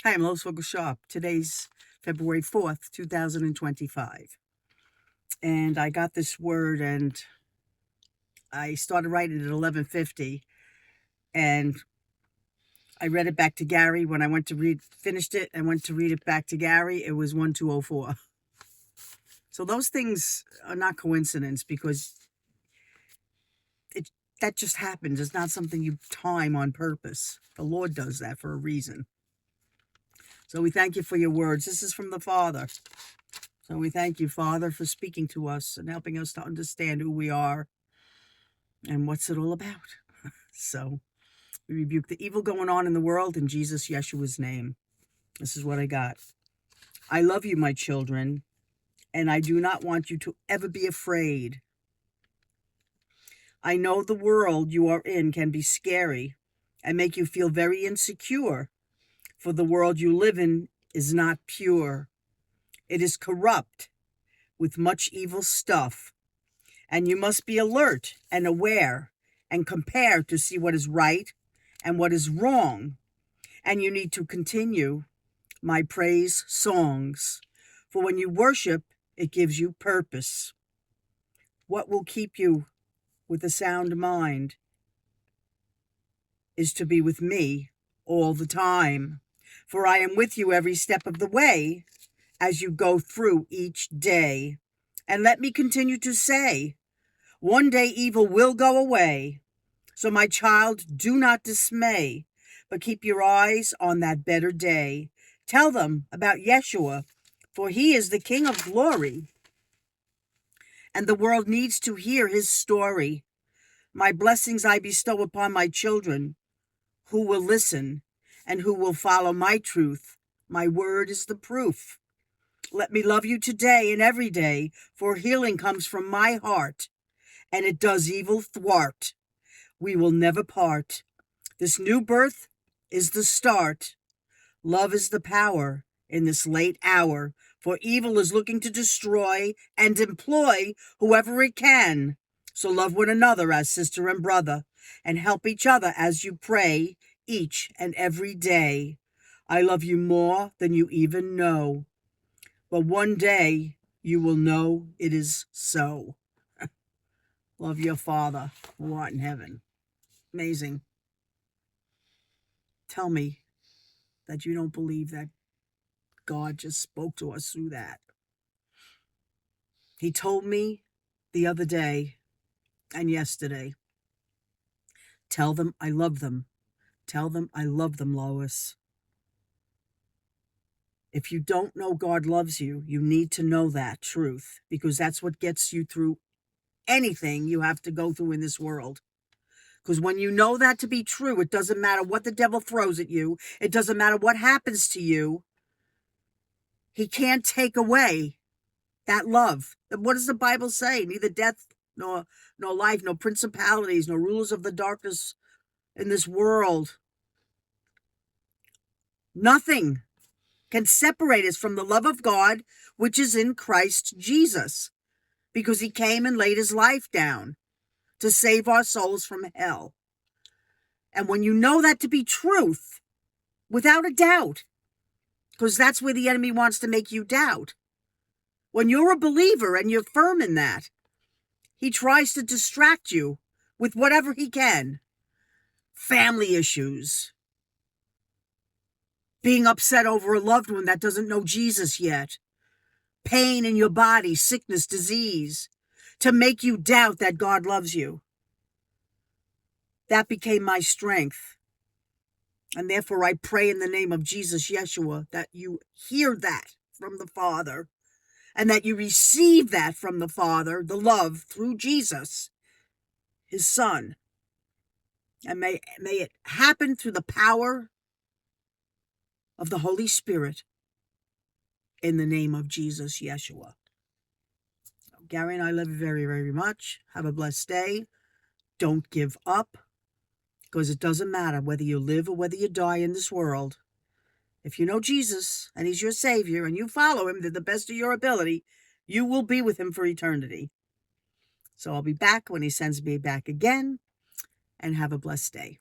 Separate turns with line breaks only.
Hi, I'm Lois Vogel-Sharp. Today's February 4th, 2025. And I got this word and I started writing at 11:50 and I read it back to Gary. When I went to finished it and went to read it back to Gary, it was 12:04. So those things are not coincidence because that just happens. It's not something you time on purpose. The Lord does that for a reason. So we thank you for your words. This is from the Father. So we thank you, Father, for speaking to us and helping us to understand who we are and what's it all about. So we rebuke the evil going on in the world in Jesus Yeshua's name. This is what I got. I love you, my children, and I do not want you to ever be afraid. I know the world you are in can be scary and make you feel very insecure, for the world you live in is not pure. It is corrupt with much evil stuff, and you must be alert and aware and compare to see what is right and what is wrong. And you need to continue my praise songs, for when you worship, it gives you purpose. What will keep you with a sound mind is to be with me all the time, for I am with you every step of the way as you go through each day. And let me continue to say, one day evil will go away. So my child, do not dismay, but keep your eyes on that better day. Tell them about Yeshua, for he is the King of glory, and the world needs to hear his story. My blessings I bestow upon my children, who will listen and who will follow my truth. My word is the proof. Let me love you today and every day, for healing comes from my heart, and it does evil thwart. We will never part. This new birth is the start. Love is the power in this late hour, for evil is looking to destroy and employ whoever it can. So love one another as sister and brother, and help each other as you pray each and every day. I love you more than you even know, but one day you will know it is so. Love your Father who art in heaven. Amazing. Tell me that you don't believe that God just spoke to us through that. He told me the other day and yesterday, tell them I love them. Tell them I love them, Lois. If you don't know God loves you, you need to know that truth, because that's what gets you through anything you have to go through in this world. Because when you know that to be true, it doesn't matter what the devil throws at you. It doesn't matter what happens to you. He can't take away that love. What does the Bible say? Neither death nor life, no principalities, no rulers of the darkness in this world. Nothing can separate us from the love of God, which is in Christ Jesus, because he came and laid his life down to save our souls from hell. And when you know that to be truth, without a doubt, because that's where the enemy wants to make you doubt. When you're a believer and you're firm in that, he tries to distract you with whatever he can. Family issues, being upset over a loved one that doesn't know Jesus yet, pain in your body, sickness, disease, to make you doubt that God loves you. That became my strength. And therefore I pray in the name of Jesus Yeshua that you hear that from the Father, and that you receive that from the Father, the love through Jesus, his Son. And may it happen through the power of the Holy Spirit in the name of Jesus Yeshua. Gary and I love you very, very much. Have a blessed day. Don't give up, because it doesn't matter whether you live or whether you die in this world. If you know Jesus and he's your Savior and you follow him to the best of your ability, you will be with him for eternity. So I'll be back when he sends me back again, and have a blessed day.